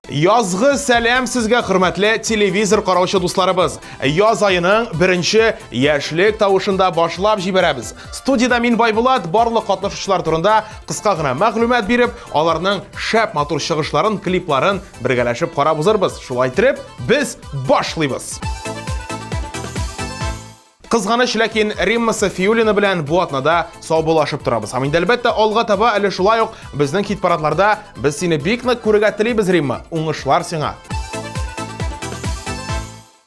Yazgı sələm sizgə hörmətli televizor qaravışı dostlarımız. Yaz ayının birinci yaşlık tavuşunda başlap jibərəbiz. Studiyada min Baybulat barlıq qatnaşıcılar turunda qısqa gına məlumat berib, onlarının şəp motor шығышларын, kliplərin birgələşib qarab uzarбыз. Şulay etib, biz başlayız. Kızğanış lakin Rimma Safiyulina bilan bu atnada sağbulaşıp turabız. Ham əlbəttə alğa taba әлі şulay uq bizning hit paradlarda biz seni bek нык күрергә телибез, Римма. Уңышлар сиңа.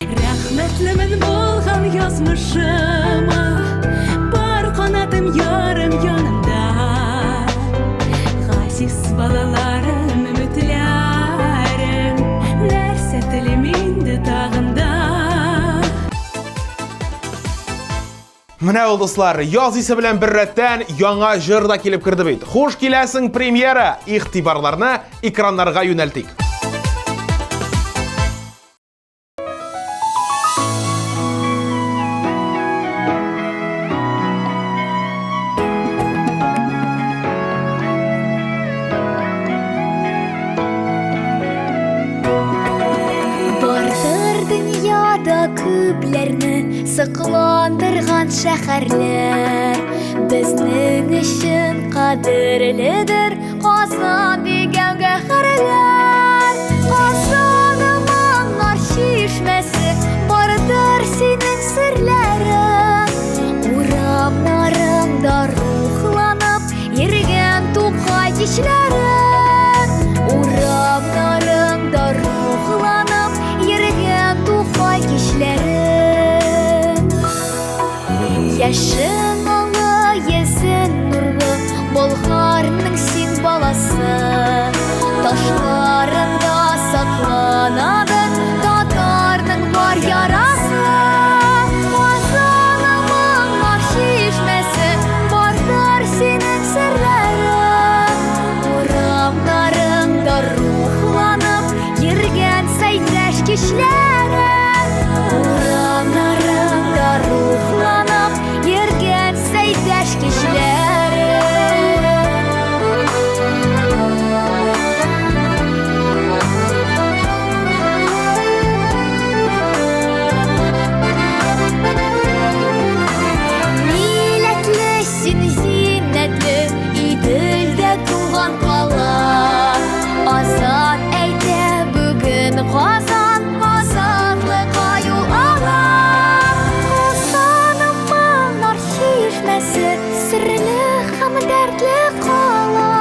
Рәхмәтлемен булган язмышыма, бар канатым ярым янымда. Газиз балаларым, өметләрем, нәрсә телим инде тагында. Менә ул дуслар, яз исе белән бер рәттән яңа җыр да килеп керде бит. Хуш киләсең премьера, игътибарларны экраннарга юнәлтик. Бардыр дөньяда күпләрне сыкландырган шәһәрләр, безнең өчен кадерледер Казан дигән гәһәрләр. Казаным аңар чишмәсе, бардыр синең серләрең. Урамнарыңда рухланып йөргән Тукай кичләрең. Урамнарыңда рухланып йөргән Тукай кичләрең. Яшын аңы, езін нұрлы, Болгарның син баласы. Ташларында сакланады татарның бар ярасы. Казаным аңар чишмәсе, бардыр синең серләрең. Урамнарыңда рухланып йөргән Сәйдәш кичләрең. Урамнарыңда рухланып йөргән Сәйдәш кичләрең. Милләтле син зиннәтле, Иделдә туган кала. Азат әйтә бүген Казан, азатлыкка юл ала. Казаным аңар чишмәсе, серле һәм дәртле кала.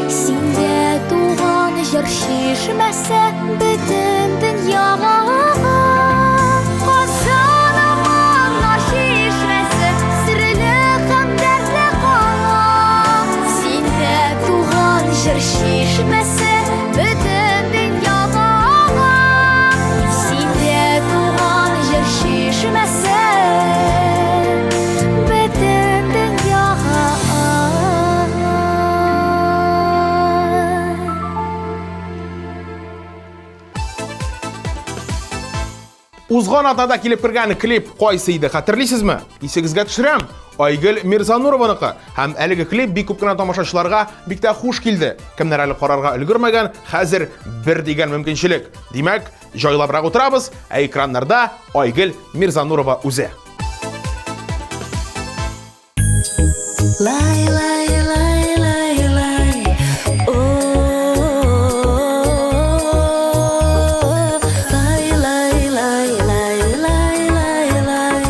Синдә туган җыр чишмәсе, бөтен дөньяга ага. Казаным аңар чишмәсе, серле һәм дәртле кала. Синдә туган җыр чишмәсе, бөтен дөньяга ага. Синдә туган җыр чишмәсе, бөтен дөньяга ага. Узган атнада килеп кергән клип кайсы иде, хәтерлисезме? Исегезгә төшерәм. Айгөл Мирзанурованыкы. Һәм әлеге клип бик күп кенә тамашачыларга бик тә хуш килде. Кемнәр әле карарга өлгермәгән, хәзер бер дигән мөмкинчелек. Димәк, җайлабрак утырабыз, экраннарда Айгөл Мирзанурова үзе. Лай лай лай лай лай, лай лай лай лай лай лай лай,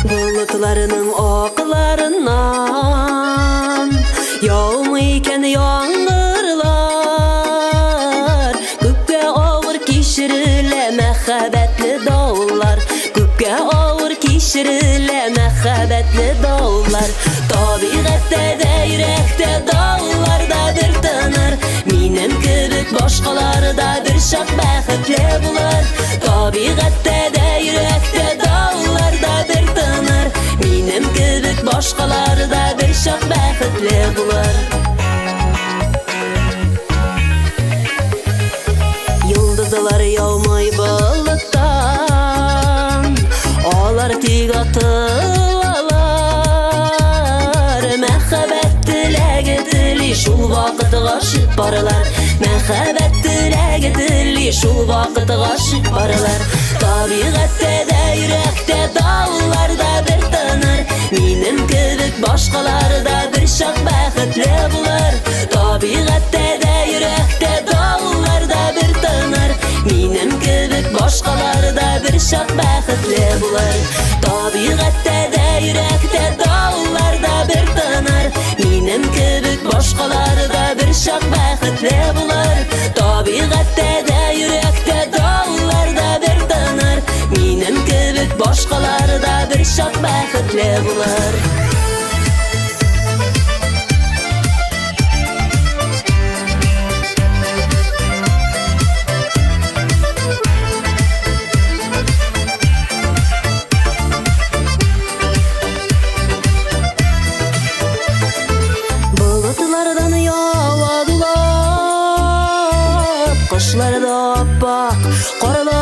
Bulutlarının oklarından yağmıyken yağmurlar, Күпкә авыр кичерелә мәхәббәтле дауыллар, Күпкә авыр кичерелә мәхәббәтле дауыллар. Табигатьтә дә йөрәктә дауылларда бер тыныр, минем кебек башкалары да бер чак бәхетле булыр. Табигатьтә дә йөрәктә дауылларда бер тыныр, минем кебек başqaları da bir şaq bəxtli bular. Yıldızlar yağmay bulutdan, olar tig atılalar. Məhəbbət diləgi dili şul vaqt ғaşıq barılar. Məhəbbət diləgi dili şul vaqt ғaşıq barılar. Tabiqətdə də yürəkdə dağlarda bir tınır. Mənim kibik başqaları da bir şaq bəxtli bular. Tabiqətdə də yürəkdə dağlarda bir tınır. Mənim kibik başqaları da bir şaq bəxtli bular. Tabiqətdə də yürəkdə dağlarda bir tınır. Mənim kibik başqaları da bir şaq bəxtli bular. Tabiqətdə də yürəkdə dağlarda bir tınır. Mənim kibik başqaları da bir şaq bəxtli bular. Bulutlardan yağadılar, qışlarda appak qaralar.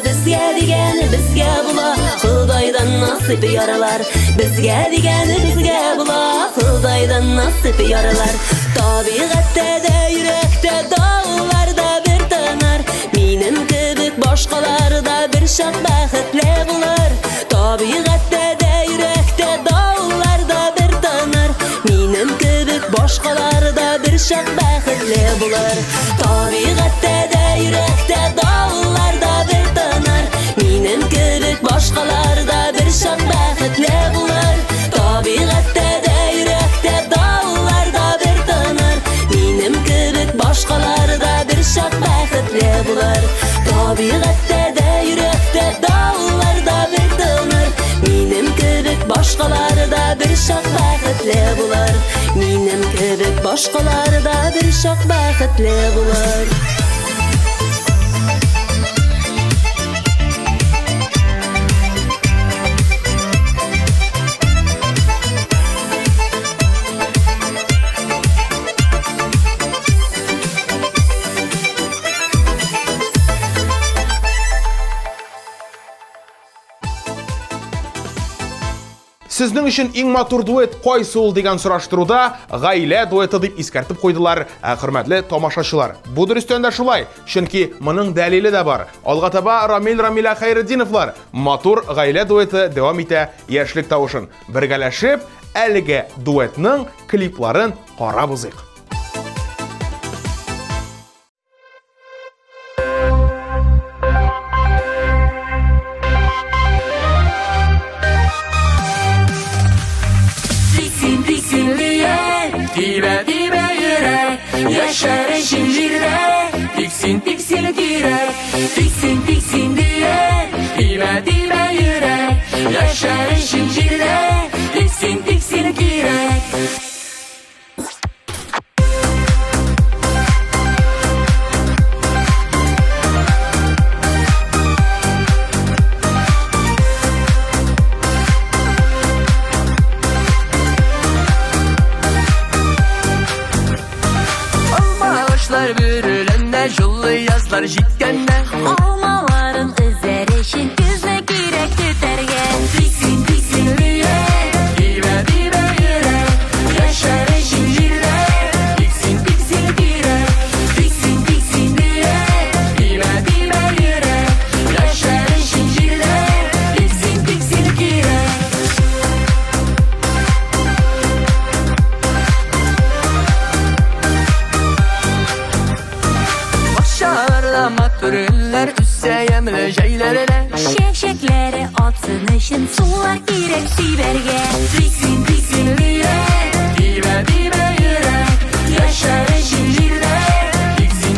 Bizga degan bizga bula, Xudaydan nasib yaralar. Bizga degan bizga bula, Xudaydan nasib yaralar. Tabiqatda da yurakda dağlarda bir tanar. Mənim kibik başqaları da bir şaq bəxtli bular. Tabiqatda da yurakda dağlarda bir tanar. Mənim kibik başqaları da bir şaq bəxtli bular. Tabiqatda da yurakda dağlarda bir tanar. Mənim kibik başqaları da bir şaq bəxtli bular. Tabiqatda da yurakda dağlarda bir tanar. Mənim kibik başqaları da bir şaq bəxtli bular. Tabiqatda da yurakda dağlarda bir tanar. Mənim kibik başqaları da bir şaq bəxtli bular. Mənim kibik başqaları da bir şaq bəxtli bular. Сезнең өчен иң матур дуэт кайсы ул дигән сораштыруда гаилә дуэты дип искәртеп куйдылар, хөрмәтле тамашачылар. Бу дөрестән дә шулай, чөнки моның дәлиле дә бар. Алга таба Рамиля Хәйретдиновлар матур гаилә дуэты дәвам итә яшьлек тавышын. Бергәләшеп, әлеге дуэтның клипларын карабызык. Dibe yürek, yaşar şincirde. Tiksin direk, tiksin diye. Dibe yürek, yaşar şincirde. Tiksin direk. Bürülende jullu yazlar jitkende. Almaların izləri için gözlə girək tütərgə. Tiksin diye. Dibe yürek, yaşar şincirde. Tiksin direk. Tiksin diye. Dibe yürek, yaşar şincirde. Tiksin direk. Başarıda matürünler üsse yemle şeylerine. Şevşekləri atsın için sular girək sibergə. Tiksin diye. Dibe yürek, yaşar şincirde. Tiksin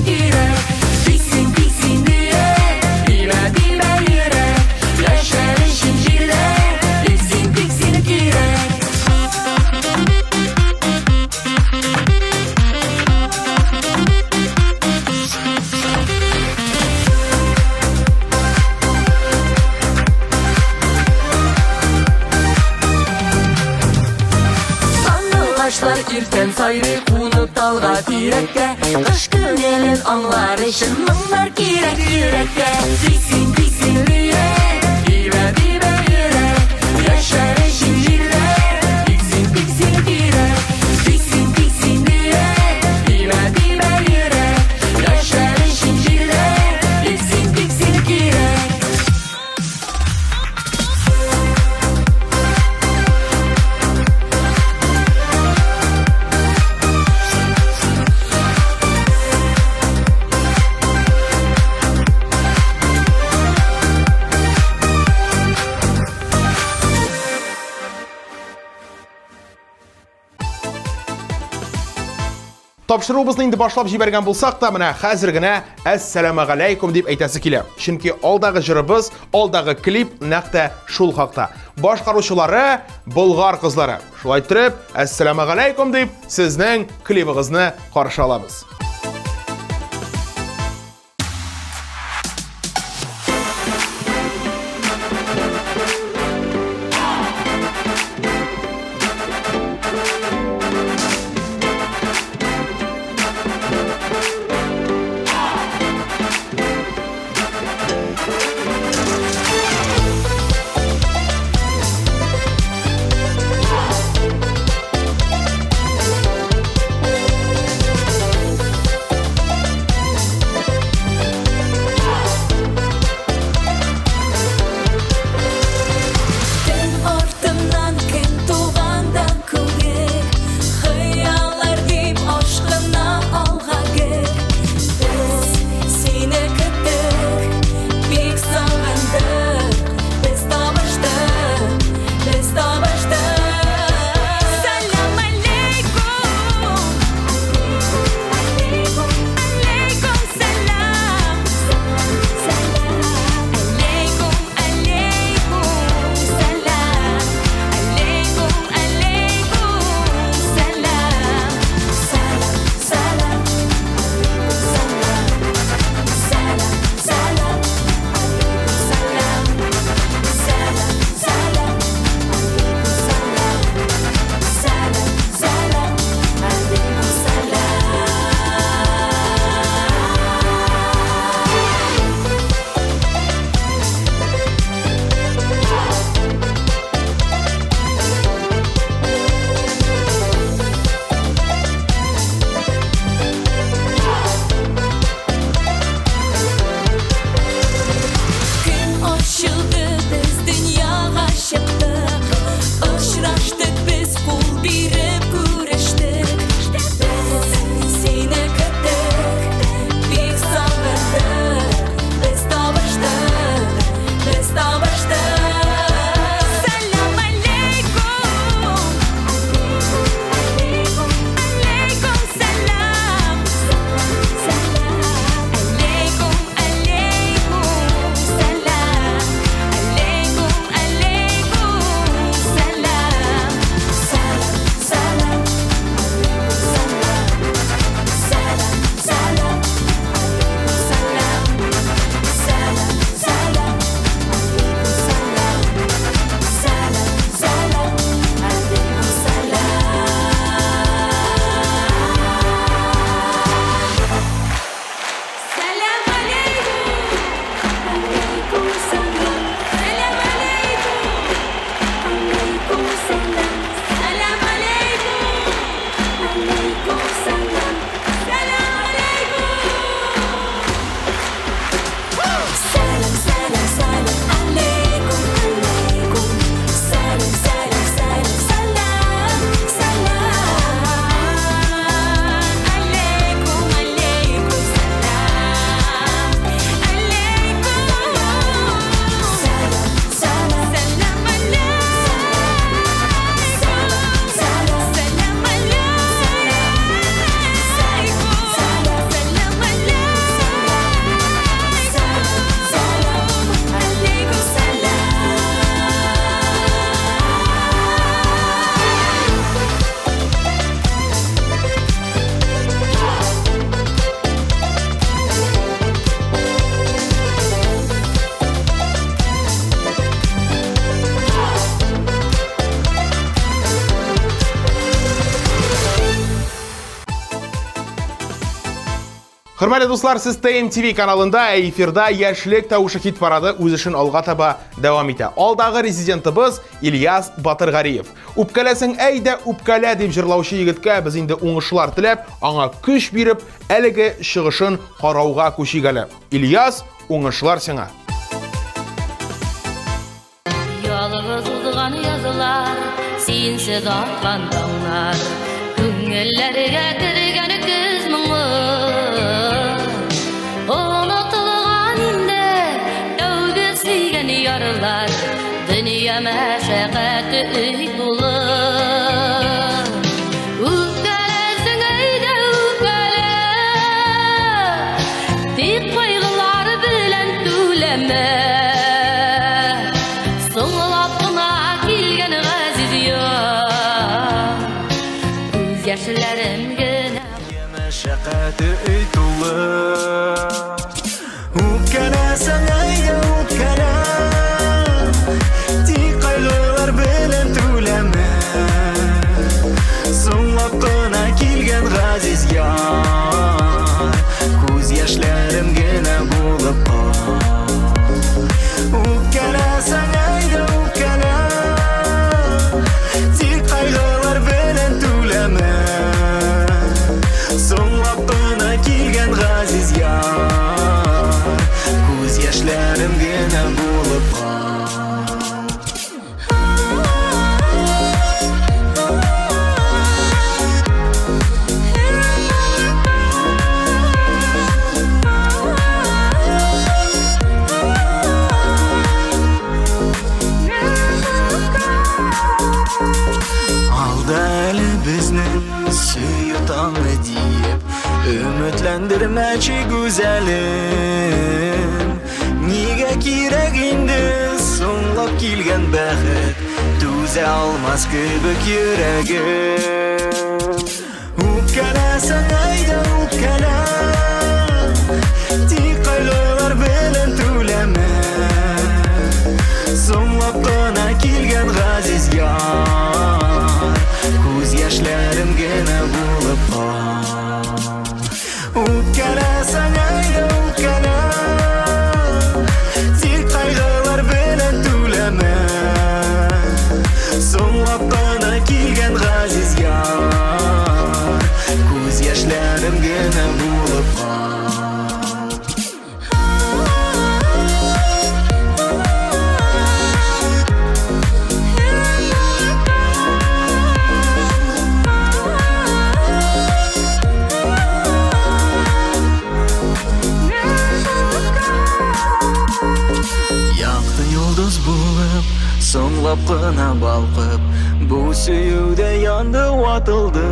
direk. Tiksin diye. Dibe yürek, yaşar şincirde. Tiksin direk. Кошлар иртен сайрый кунып талга тирәккә Кыш көнен аңлар өчен моңнар кирәк йөрәккә Биксин, биксин йөрәк, дибә, дибә йөрәк Яшәр өчен җирдә Биксин, биксин кирәк Биксин, биксин йөрәк, дибә, дибә йөрәк Яшәр өчен җирдә Биксин, биксин кирәк Тапшыруыбызны инде башлап җибәргән булсак та, менә хәзер генә «Әссәламу алейкум» дип әйтәсе килә. Чөнки алдагы җырыбыз, алдагы клип нәкъ шул хакта. Башкаручылары Болгар кызлары. Шулай итеп, «Әссәламу алейкум» дип сезнең клибыгызны каршы алабыз. Hörmətli dostlar, siz TMTV kanalında efirdə Яшьлек тавышы хит парады үз эшен алга таба дәвам итә. Алдагы резидентыбыз Ильяс Батыргариев. Үпкәләсең әйдә үпкәлә дип җырлаучы егеткә без инде уңышлар теләп, аңа көч биреп, әлеге чыгышын карауга күчигәле. Ильяс, уңышлар сиңа. Ялгыз узган язлар, синсез аткан таңнар, күңелләргә кергән күз моңы. Онытылган инде тәүге сөйгән ярлар, дөнья мәшәкате өй тулы. Үпкәләсең әйдә үпкәлә, тик кайгылар белән түләмә. Яшьләрем генә мәшәкате өй тулы. Үпкәләсәң әйдә үпкәлә, тик кайгылар белән түләмә. Соңлап кына килгән газиз яр, күз яшьләрем генә булып кал. Үпкәләсәң әйдә үпкәлә, тик кайгылар белән түләмә. Соңлап кына килгән газиз яр, күз яшьләрем генә булып кал. Алда әле безнең сөю таңы диеп, өметләндермәче гүзәлем. Нигә кирәк инде соңлап килгән бәхет, түзә алмас кебек йөрәгем. Үпкәләсәң әйдә үпкәлә, тик кайгылар белән түләмә. Соңлап кына килгән газиз яр, күз яшьләрем генә булып кал. Үпкәләсәң әйдә үпкәлә, тик кайгылар белән түләмә. Соңлап кына килгән газиз яр, күз яшьләрем генә булып кал. Йолдыз булып, соңлап кына балкып, бу сөюдә янды ватылды.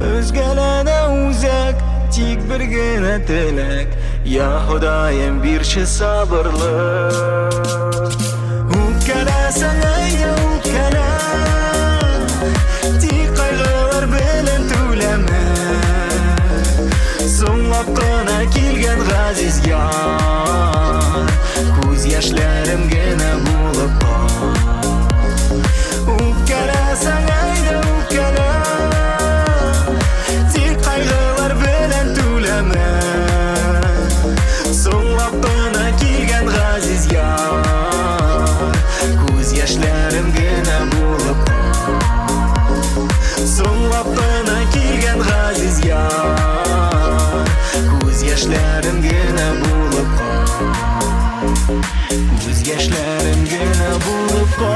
Өзгәләнә үзәк, тик бер генә теләк, я Ходаем бирче сабырлык. Үпкәләсәң әйдә үпкәлә, тик кайгылар белән түләмә. Соңлап кына килгән газиз яр, күз яшьләрем генә булып кал. Үпкәләсәң әйдә үпкәлә, тик кайгылар белән түләмә. Соңлап кына килгән газиз яр, күз яшьләрем генә булып кал. Соңлап кына килгән газиз яр, күз яшьләрем генә булып кал. Күз яшьләрем генә булып кал.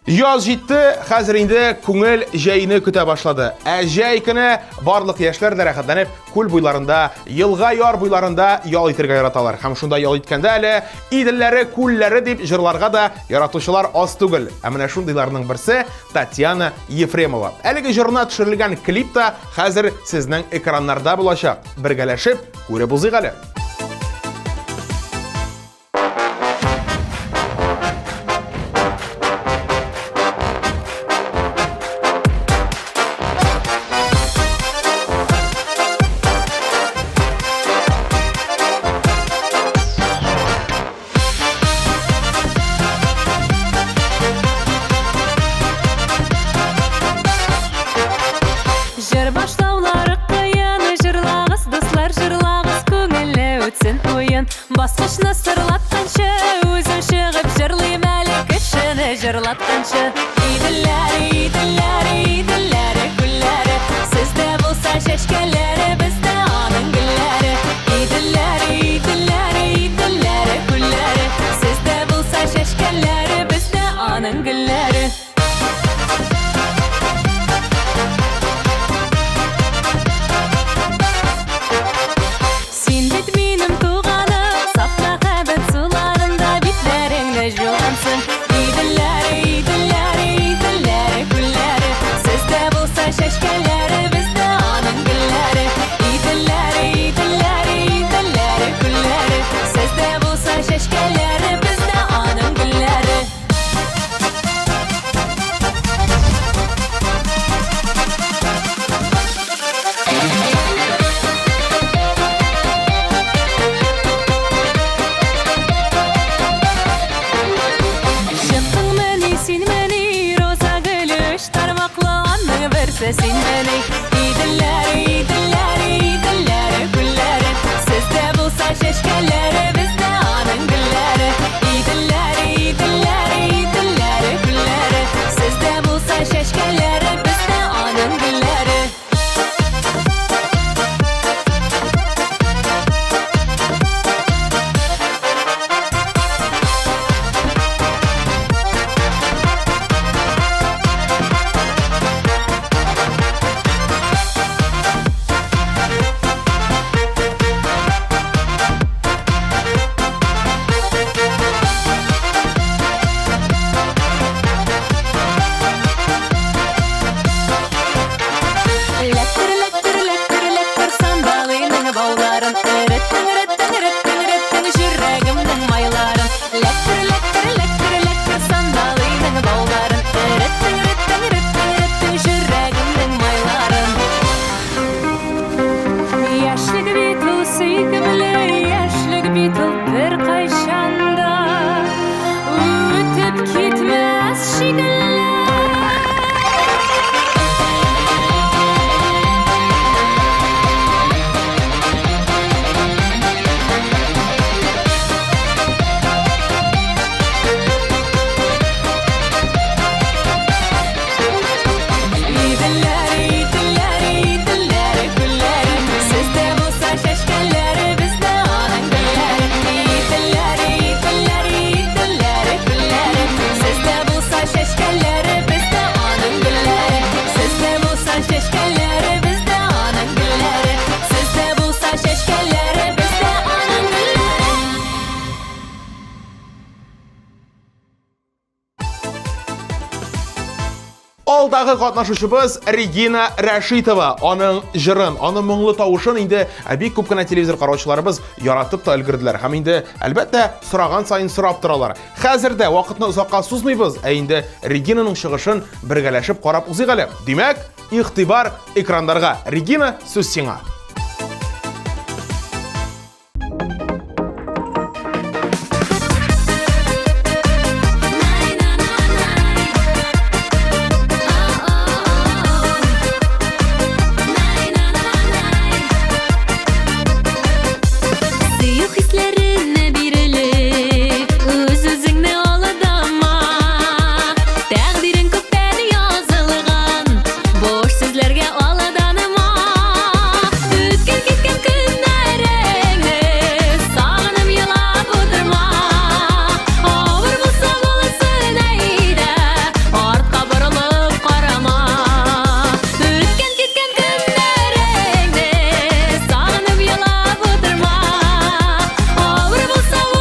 Яз җитте, хәзер инде күңел җәйне көтә башлады. Ә җәй көне барлык яшьләр дә рәхәтләнеп, күл буйларында, елга яр буйларында ял итәргә яраталар. Һәм шунда ял иткәндә әле иделләре, күлләре дип җырларга да яратучылар аз түгел. Ә менә шундыйларның берсе Татьяна Ефремова. Әлеге җырына төшерелгән клип та хәзер сезнең экраннарда булачак. Бергәләшеп күреп узыйк әле. oyun Basqışını sırlatqancha Özüm шығып жырлайм әлі кішіні жырlatqancha Иділләр, иділләр, иділләр гүлләре Сізде болса шешкелері Бізде аның гүлләре Иділләр, иділләр, иділләр гүлләре Сізде болса шешкелері Бізде аның гүлләре Sen beni idiller, idiller, idiller gülleri Sizde bulsa şeşkeleri Bizde anın gülleri İdiller, idiller, idiller gülleri Sizde bulsa şeşkeleri Bizde anın gülleri Алдағы катнашучыбыз Регина Рәшитова. Аның жырын, аның моңлы тавышын инде бик күп кенә телевизор караучыларыбыз яратып та өлгерделәр. Һәм инде әлбәттә сораган сайын сорап торалар. Хәзердә вакытны озакка сузмыйбыз, инде Регинаның чыгышын бергәләшеп карап узыйк әле. Димәк, игътибар экраннарга. Регина, сүз сиңа. Ağır bulsa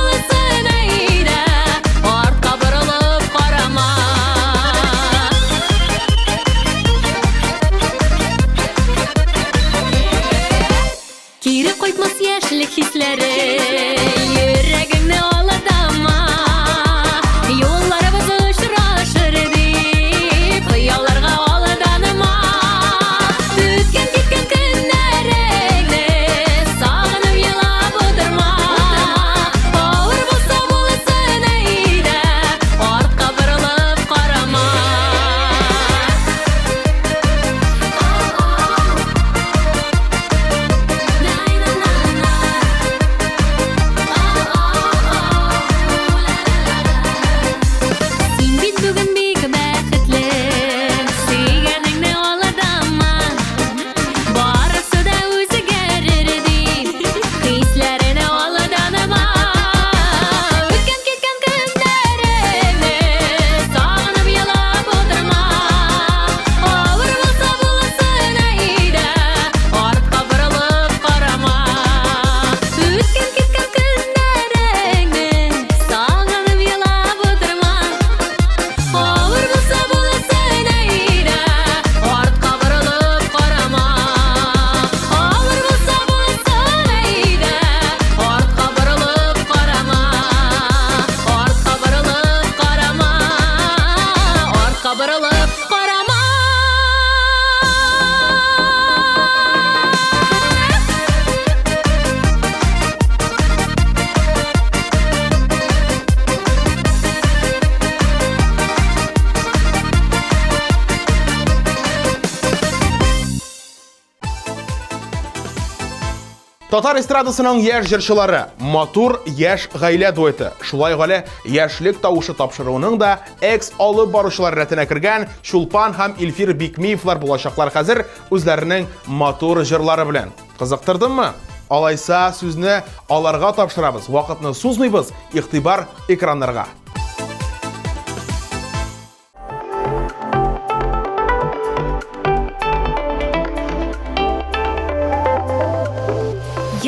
Татар эстрадасының яшь җырчылары, матур яшь гаилә дуэты, шулай гале яшьлек тавышы тапшыруының да экс алып баручылар рәтенә кергән Чулпан һәм Илфир Бикмиевлар булачаклар хәзер үзләренең матур җырлары белән. Кызыктырдымы? Алайса сүзне аларга тапшырабыз. Вакытны сузмыйбыз. Игътибар экраннарга.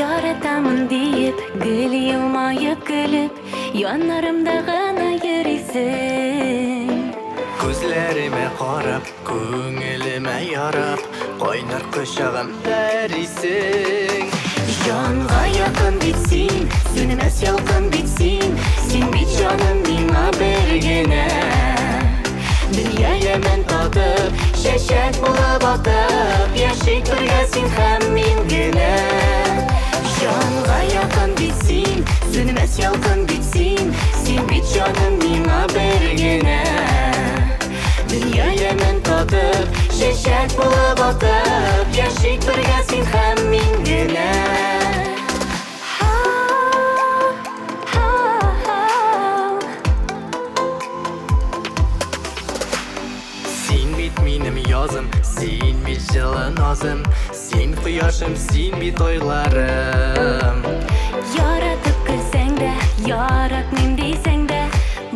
Яратамын диеп, гөл елмайып көліп, яннарымда гына йөрисең. Күзләремә карап, күңелемә ярап, кайнар кочагымда эрисең. Җанга якын бит син, сүнмәс ялкын бит син, син бит җаным миңа бер генә. Дөнья ямен татып, чәчәк булып атып, яшик бергә син һәм мин генә. Җанга якын бит син, сүнмәс ялкын бит син, син бит җаным миңа бер генә. Дөнья ямен татып, чәчәк булып атып, яшик бергә син һәм мин генә. Син бит минем язым, син бит җылы назым, син кояшым, син бит ойларым. Яратып көлсәң дә, яратмыйм дисәң дә,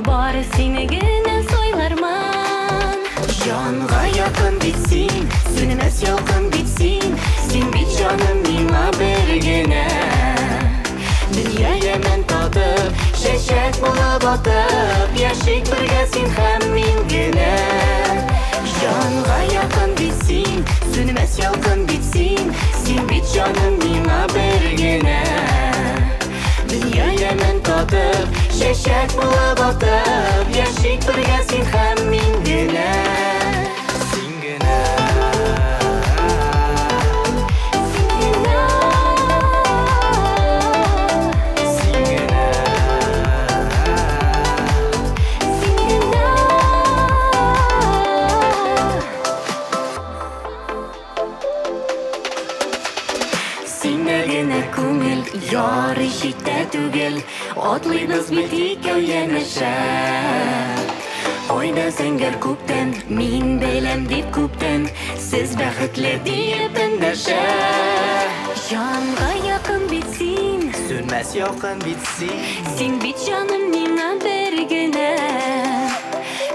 бары сине генә сойлармын. Җанга якын бит син, Сүнмәс ялкын бит син, син бит җаным миңа бер генә. Дөнья ямен татып, чәчәк булып атып, яшик бергә син һәм мин генә. Җанга якын бит син, сүнмәс ялкын бит син, син бит җаным миңа бер генә. Дөнья ямен татып, чәчәк булып атып, яшик бергә син һәм мин генә. син генә. Син генә. Сине генә күңел ярый читтә түгел, атлыйбыз бит икәү янәшә. Ойда зәңгәр күптән, мин беләм дип күптән, сез бәхетле диеп эндәшә. Җанга якын бит син, Сүнмәс ялкын бит син, син бит җаным миңа бер генә.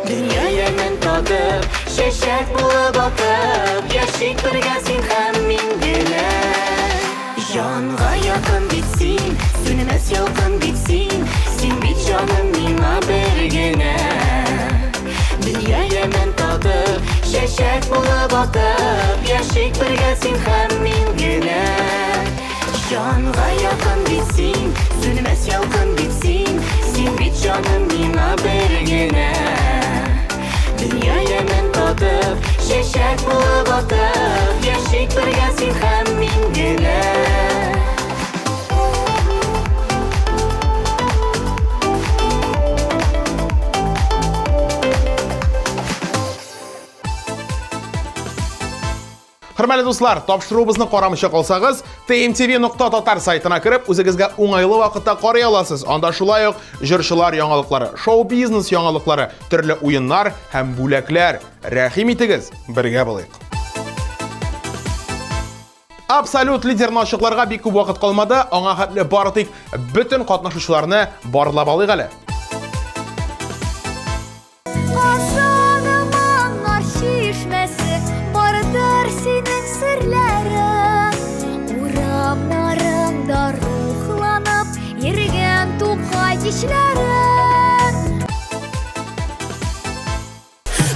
дөнья ямен татып, Чәчәк булып атып, яшик бергә син һәм мин генә. Җанга якын бит син, сүнмәс ялкын бит син, син бит җаным миңа бер генә. Дөнья ямен татып, чәчәк булып атып, яшик бергә син һәм мин генә. Җанга якын бит син, сүнмәс ялкын бит син, син бит җаным миңа бер генә. Дөнья ямен татып, чәчәк булып атып, яшик бергә син һәм мин генә. Хөрмәтле дуслар, тапшырубызны карамыйча калсагыз, tmtv.tatar сайтына кирип, үзегезгә уңайлы вакытта карый аласыз. Анда шулай ук җырчылар яңалыклары, шоу-бизнес яңалыклары, төрле уеннар һәм бүләкләр. Рәхим итегез, бергә булыйк. Абсолют лидерны ачыкларга бик күп вакыт калмады, аңа хәтле бары тик бөтен катнашучыларны барлап алыйк әле. Казаным аңар чишмәсе, бардыр синең серләрең. Урамнарыңда рухланып, йөргән тукай кичләрең.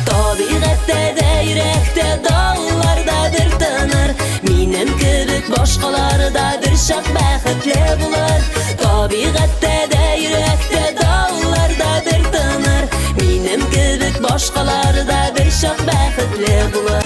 Табигатьтә дә, йөрәктә далларда бер тыныр, минем кебек башкалары да бер чак бәхетле булыр. Табигатьтә дә, йөрәктә далларда бер тыныр, минем кебек башкалары да бер чак бәхетле булыр.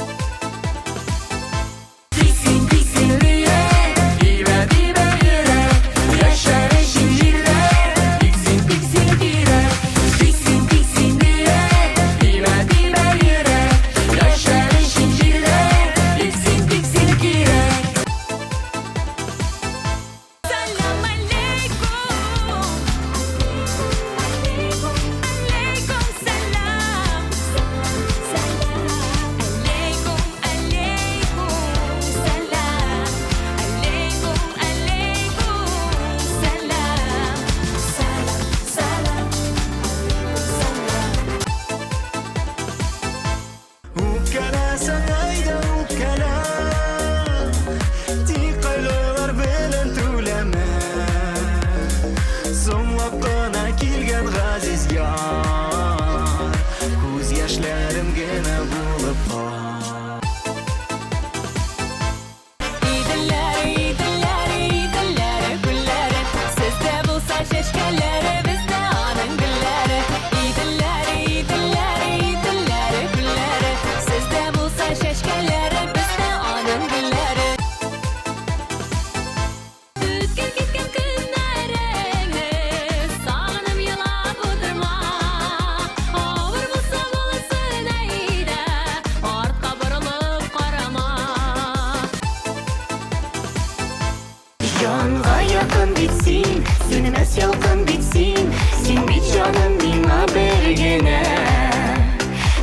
bitsin Sen bit canım ming'a birgina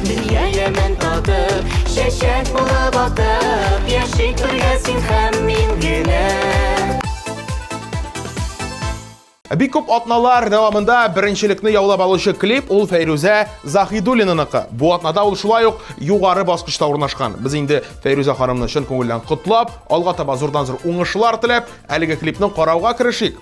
Dünyaya men tatib Shashak bo'lib otib Yashik birga sen ham mingina Бик күп атналар дәвамында беренчелекне яулап алучы клип ул Фәйрүзә Заһидуллинаныкы. Бу атнада ул шулай ук югары баскычта урнашкан. Без инде Фәйрүзә ханымны чын күңелдән котлап, алга таба зурдан-зур уңышлар теләп, әлеге клипның карауга керешик.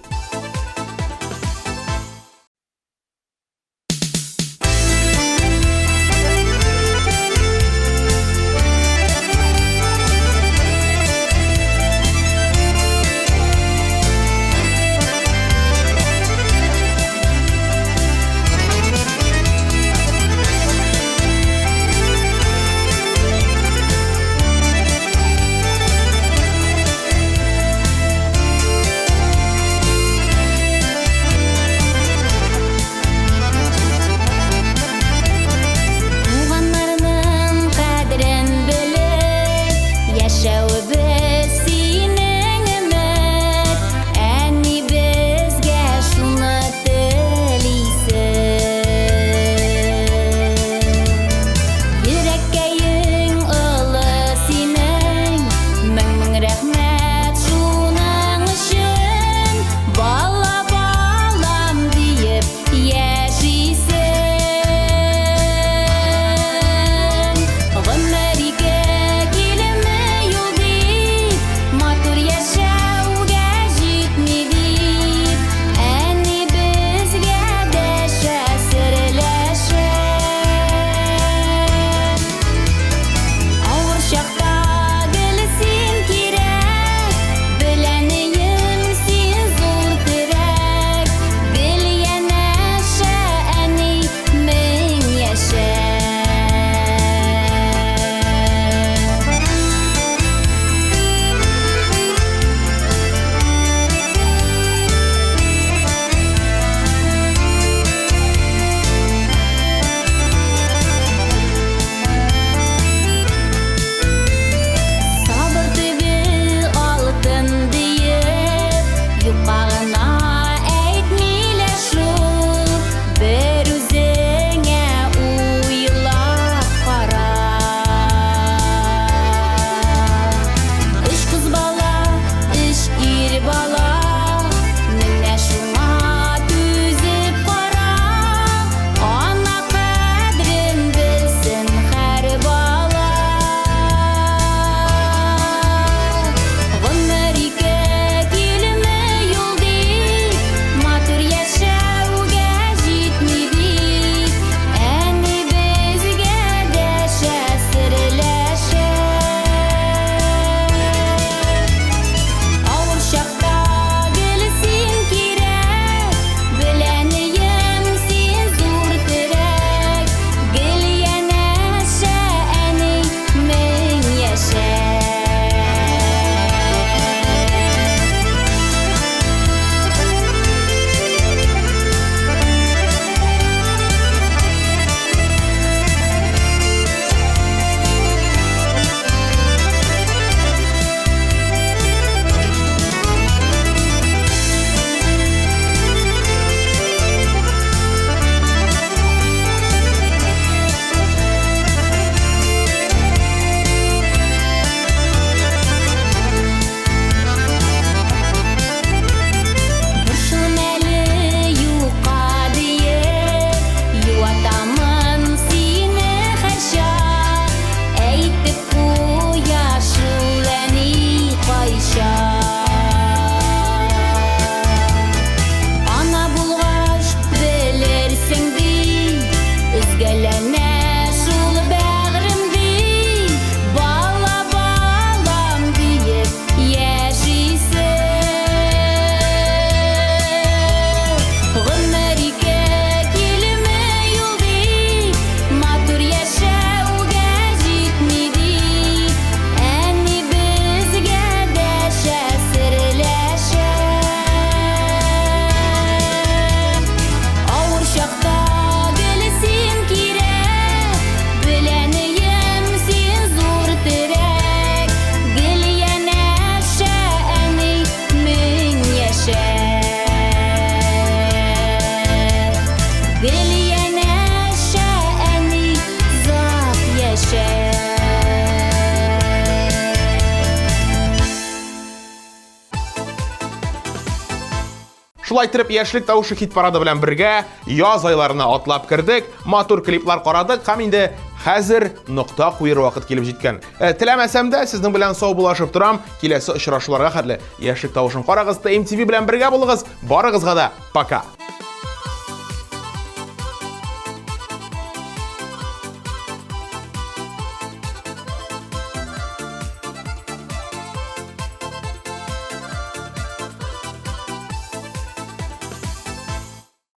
Шулай итеп, яшьлек тавышы хит парады белән бергә яз айларына атлап кирдек, матур клиплар карадык һәм инде хәзер нокта куер вакыт килеп җиткән. Теләмәсәм дә сезнең белән сау булашып торам. Киләсе очрашуларга хәтле яшьлек тавышын карагыз, MTV белән бергә булыгыз. Барыгызга да пока.